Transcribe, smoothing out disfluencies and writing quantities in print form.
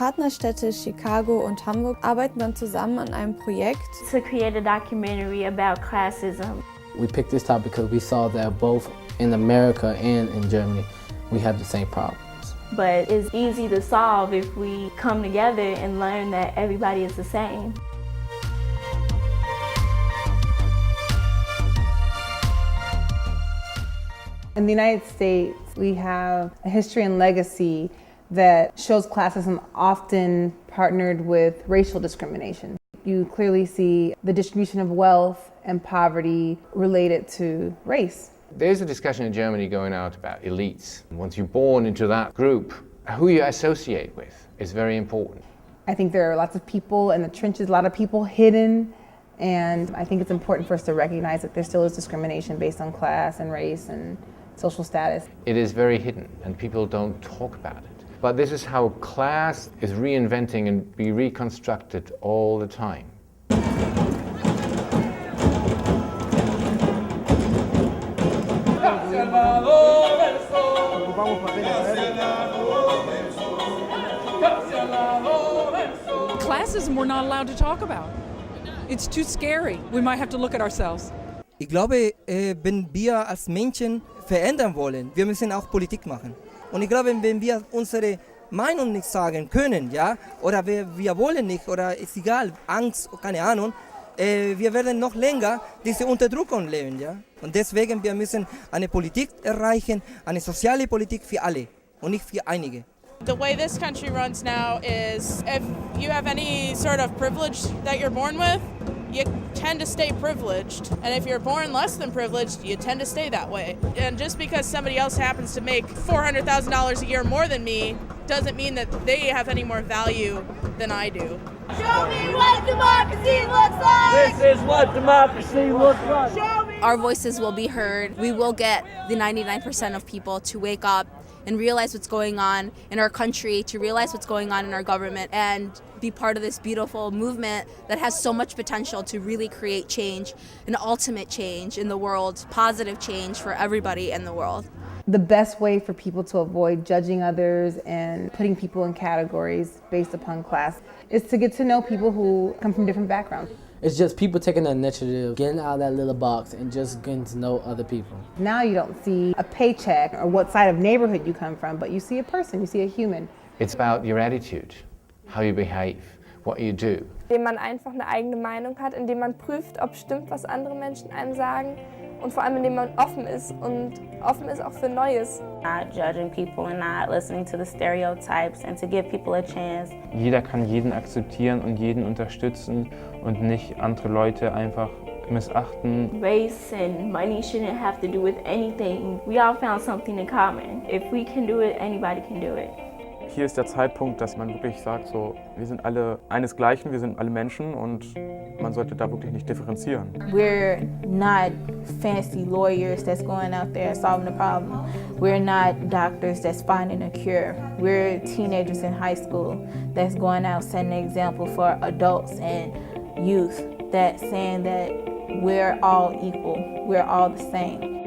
Partnerstädte Chicago und Hamburg arbeiten dann zusammen an einem Projekt, to create a documentary about classism. We picked this topic because we saw that both in America and in Germany, we have the same problems. But it's easy to solve if we come together and learn that everybody is the same. In the United States, we have a history and legacy that shows classism often partnered with racial discrimination. You clearly see the distribution of wealth and poverty related to race. There's a discussion in Germany going out about elites. Once you're born into that group, who you associate with is very important. I think there are lots of people in the trenches, a lot of people hidden, and I think it's important for us to recognize that there still is discrimination based on class and race and social status. It is very hidden and people don't talk about it. But this is how class is reinventing and be reconstructed all the time. Classism we're not allowed to talk about. It's too scary. We might have to look at ourselves. Ich glaube, wenn wir als Menschen verändern wollen, wir müssen auch Politik machen. Und ich glaube, wenn wir unsere Meinung nicht sagen können, ja, oder wir wollen nicht, oder ist egal, Angst, keine Ahnung, wir werden noch länger diese Unterdrückung leben, ja. Und deswegen wir müssen eine Politik erreichen, eine soziale Politik für alle und nicht für einige. The way this country runs now is if you have any sort of privilege that you're born with, you tend to stay privileged. And if you're born less than privileged, you tend to stay that way. And just because somebody else happens to make $400,000 a year more than me doesn't mean that they have any more value than I do. Show me what democracy looks like! This is what democracy looks like! Show me! Our voices will be heard. We will get the 99% of people to wake up and realize what's going on in our country, to realize what's going on in our government, and be part of this beautiful movement that has so much potential to really create change, an ultimate change in the world, positive change for everybody in the world. The best way for people to avoid judging others and putting people in categories based upon class is to get to know people who come from different backgrounds. It's just people taking the initiative, getting out of that little box and just getting to know other people. Now you don't see a paycheck or what side of neighborhood you come from, but you see a person, you see a human. It's about your attitude, how you behave, what you do. indem man einfach eine eigene Meinung hat, indem man prüft, ob stimmt, was andere Menschen einem sagen, und vor allem indem man offen ist und offen ist auch für Neues. Not judging people and not listening to the stereotypes and to give people a chance. Jeder kann jeden akzeptieren und jeden unterstützen und nicht andere Leute einfach missachten. Race and money shouldn't have to do with anything. We all found something in common. If we can do it, anybody can do it. Hier ist der Zeitpunkt, dass man wirklich sagt, so, wir sind alle einesgleichen, wir sind alle Menschen und man sollte da wirklich nicht differenzieren. We're not fancy lawyers that's going out there solving the problem. We're not doctors that's finding a cure. We're teenagers in high school that's going out setting an example for adults and youth that's saying that we're all equal, we're all the same.